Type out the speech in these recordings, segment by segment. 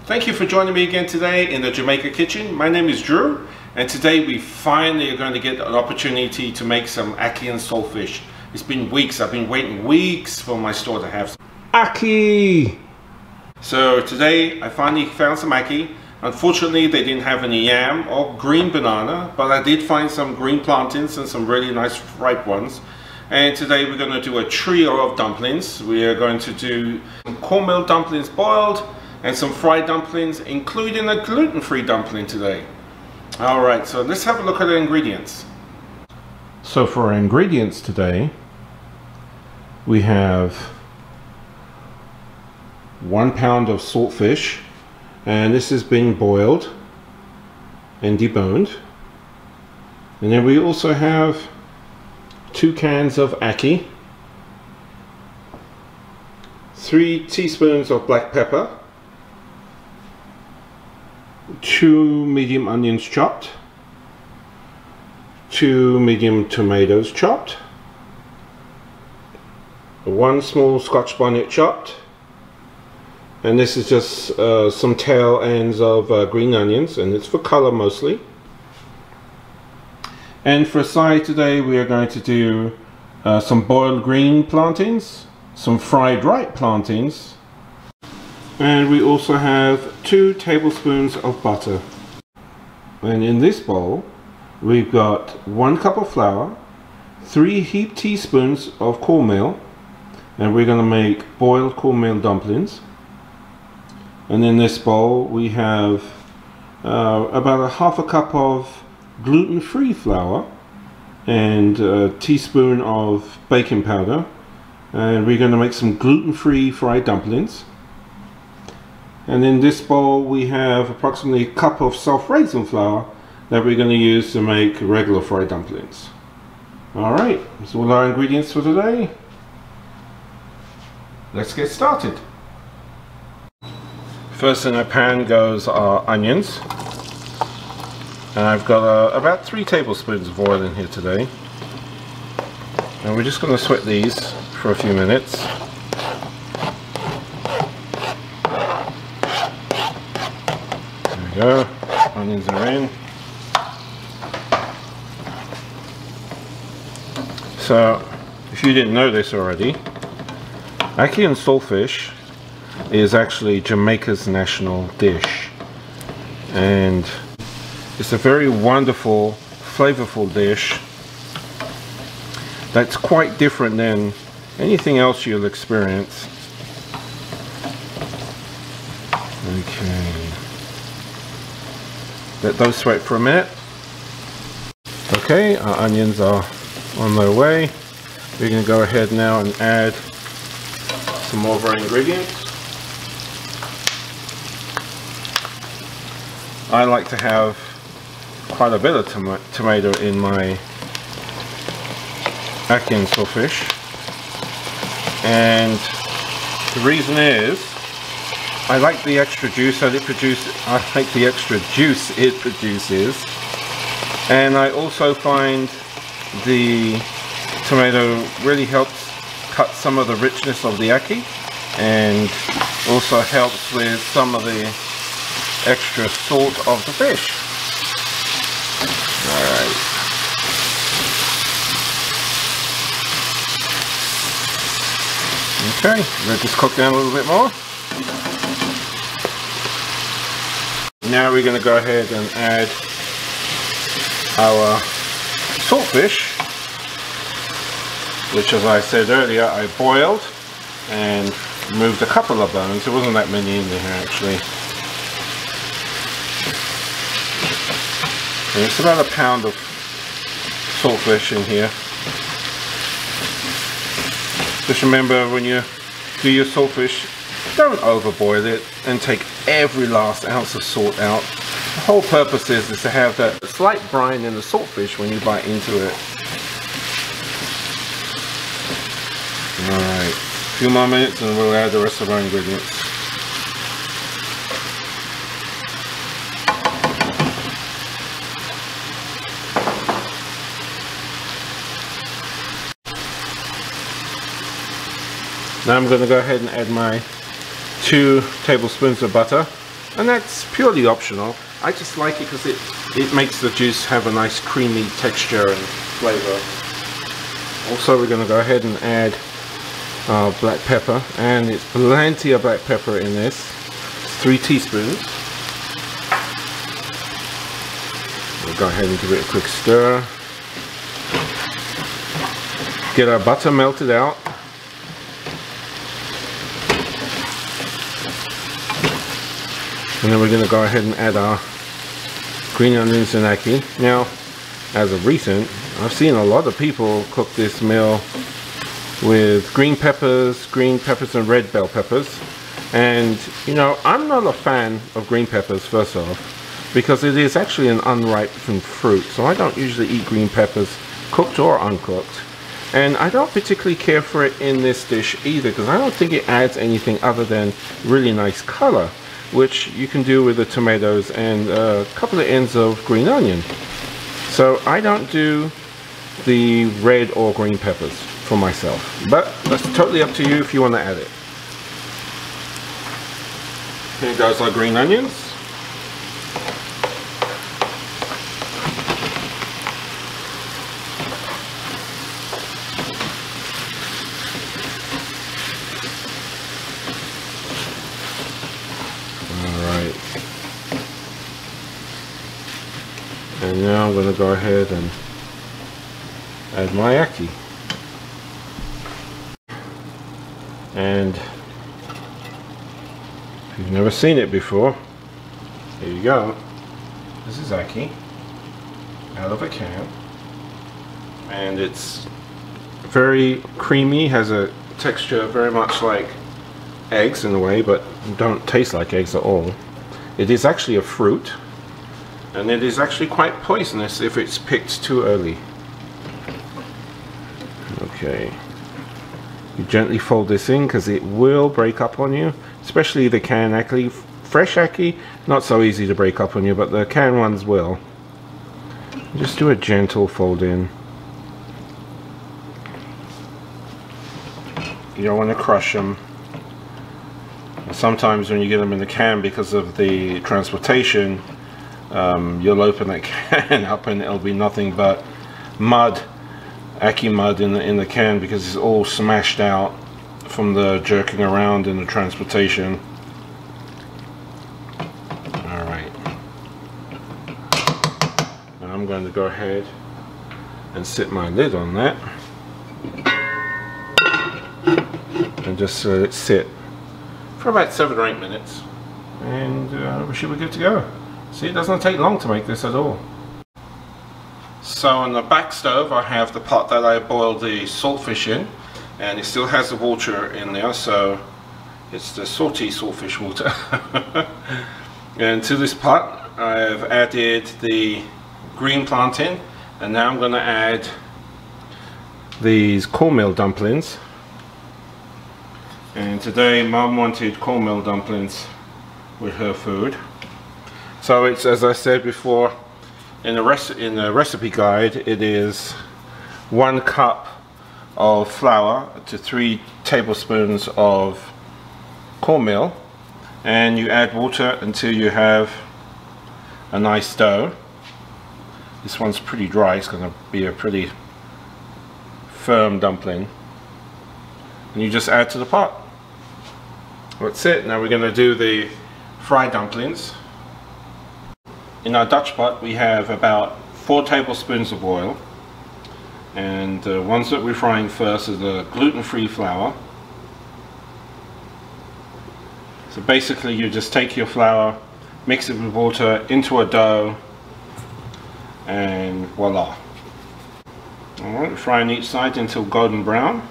Thank you for joining me again today in the Jamaica kitchen. My name is Drew, and today we finally are going to get an opportunity to make some ackee and salt fish. It's been weeks, I've been waiting weeks for my store to have some ackee. So today I finally found some ackee. Unfortunately they didn't have any yam or green banana, but I did find some green plantains and some really nice ripe ones. And today we're going to do a trio of dumplings. We are going to do some cornmeal dumplings boiled and some fried dumplings, including a gluten-free dumpling today. Alright, so let's have a look at the ingredients. So for our ingredients today, we have 1 pound of salt fish, and this is being boiled and deboned. And then we also have 2 cans of ackee, 3 teaspoons of black pepper, 2 medium onions chopped, 2 medium tomatoes chopped, 1 small Scotch bonnet chopped, and this is just some tail ends of green onions, and it's for color mostly. And for a side today we are going to do some boiled green plantains, some fried ripe plantains, and we also have 2 tablespoons of butter. And in this bowl we've got 1 cup of flour, 3 heaped teaspoons of cornmeal, and we're going to make boiled cornmeal dumplings. And in this bowl we have about half a cup of gluten-free flour and a teaspoon of baking powder, and we're going to make some gluten-free fried dumplings. And in this bowl we have approximately a cup of soft raisin flour that we're going to use to make regular fried dumplings. Alright, that's all our ingredients for today. Let's get started. First in a pan goes our onions. And I've got about 3 tablespoons of oil in here today. And we're just going to sweat these for a few minutes. There we go, onions are in. So, if you didn't know this already, ackee and salt fish is actually Jamaica's national dish. And it's a very wonderful, flavorful dish that's quite different than anything else you'll experience. Okay. Let those sweat for a minute. Okay, our onions are on their way. We're going to go ahead now and add some more of our ingredients. I like to have quite a bit of tomato in my ackee and salt fish, and the reason is I like the extra juice that it produces. I like the extra juice it produces, and I also find the tomato really helps cut some of the richness of the ackee, and also helps with some of the extra salt of the fish. Alright. Okay, let this cook down a little bit more. Now we're going to go ahead and add our salt fish, which, as I said earlier, I boiled and removed a couple of bones. There wasn't that many in there actually. And it's about 1 pound of salt fish in here. Just remember, when you do your salt fish, don't overboil it and take every last ounce of salt out. The whole purpose is to have that slight brine in the salt fish when you bite into it. Alright, a few more minutes and we'll add the rest of our ingredients. Now I'm going to go ahead and add my 2 tablespoons of butter. And that's purely optional. I just like it because it makes the juice have a nice creamy texture and flavor. Also, we're going to go ahead and add our black pepper, and it's plenty of black pepper in this. It's 3 teaspoons. We'll go ahead and give it a quick stir. Get our butter melted out. And then we're going to go ahead and add our green onions and ackee. Now, as of recent, I've seen a lot of people cook this meal with green peppers and red bell peppers. And, you know, I'm not a fan of green peppers, first off, because it is actually an unripened fruit. So I don't usually eat green peppers, cooked or uncooked. And I don't particularly care for it in this dish either, because I don't think it adds anything other than really nice color, which you can do with the tomatoes and a couple of ends of green onion. So I don't do the red or green peppers for myself, but that's totally up to you if you want to add it. Here goes our green onions. And now I'm going to go ahead and add my ackee. And if you've never seen it before, here you go. This is ackee out of a can. And it's very creamy, has a texture very much like eggs in a way, but don't taste like eggs at all. It is actually a fruit. And it is actually quite poisonous if it's picked too early. Okay. You gently fold this in because it will break up on you, especially the canned ackee. Fresh ackee, not so easy to break up on you, but the canned ones will. Just do a gentle fold in. You don't want to crush them. Sometimes when you get them in the can, because of the transportation, you'll open that can up and it'll be nothing but mud, ackee mud in the can, because it's all smashed out from the jerking around in the transportation. Alright. Now I'm going to go ahead and sit my lid on that and just let it sit for about 7 or 8 minutes, and we should be good to go. See, it doesn't take long to make this at all. So on the back stove I have the pot that I boiled the saltfish in, and it still has the water in there, so it's the salty saltfish water. And to this pot I've added the green plantain, and now I'm going to add these cornmeal dumplings. And today Mum wanted cornmeal dumplings with her food. So it's, as I said before, in the recipe guide, it is 1 cup of flour to 3 tablespoons of cornmeal, and you add water until you have a nice dough. This one's pretty dry, it's going to be a pretty firm dumpling, and you just add to the pot. That's it. Now we're going to do the fried dumplings. In our Dutch pot we have about 4 tablespoons of oil, and the ones that we're frying first is the gluten-free flour. So basically you just take your flour, mix it with water into a dough, and voila. Alright, fry on each side until golden brown,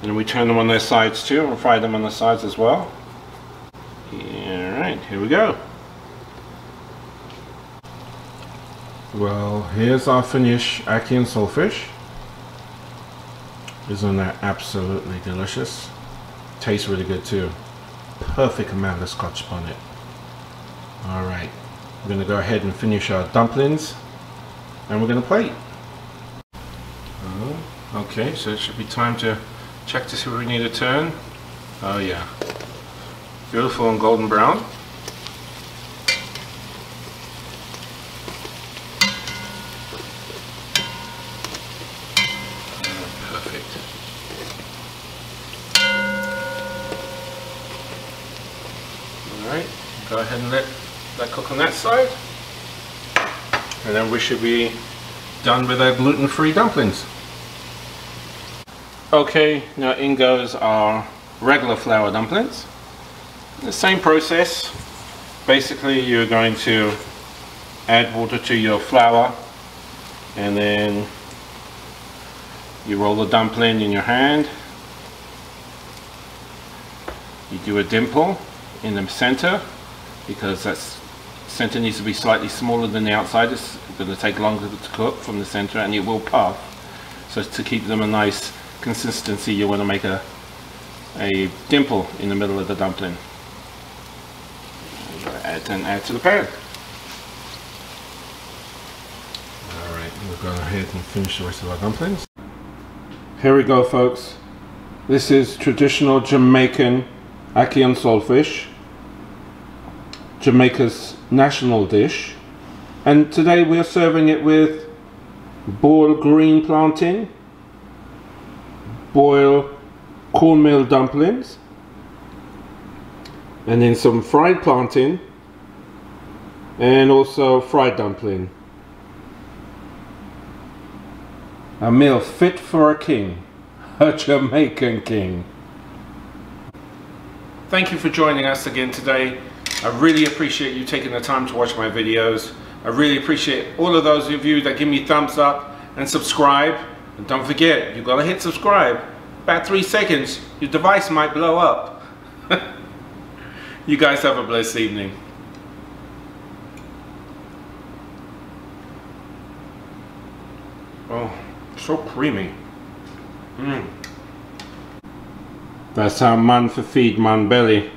and we turn them on their sides too and fry them on the sides as well. Alright, here we go. Well, here's our finished Ackee and Salt Fish. Isn't that absolutely delicious? Tastes really good too. Perfect amount of Scotch bonnet. Alright, we're going to go ahead and finish our dumplings, and we're going to plate. Okay, so it should be time to check to see if we need a turn. Oh yeah, beautiful and golden brown. perfect. Alright, go ahead and let that cook on that side. And then we should be done with our gluten-free dumplings. Okay, now in goes our regular flour dumplings. The same process. Basically, you're going to add water to your flour, and then you roll the dumpling in your hand. You do a dimple in the center, because that center needs to be slightly smaller than the outside. It's going to take longer to cook from the center, and it will puff. So to keep them a nice consistency, you want to make a dimple in the middle of the dumpling. Add to the pan. Alright, we'll go ahead and finish the rest of our dumplings. Here we go, folks. This is traditional Jamaican Ackee and Salt Fish, Jamaica's national dish, and today we are serving it with boiled green plantain, boiled cornmeal dumplings, and then some fried plantain, and also fried dumpling. A meal fit for a king, a Jamaican king. Thank you for joining us again today. I really appreciate you taking the time to watch my videos. I really appreciate all of those of you that give me thumbs up and subscribe. And don't forget, you gotta hit subscribe. About 3 seconds, your device might blow up. You guys have a blessed evening. Oh, so creamy. That's how man for feed man belly.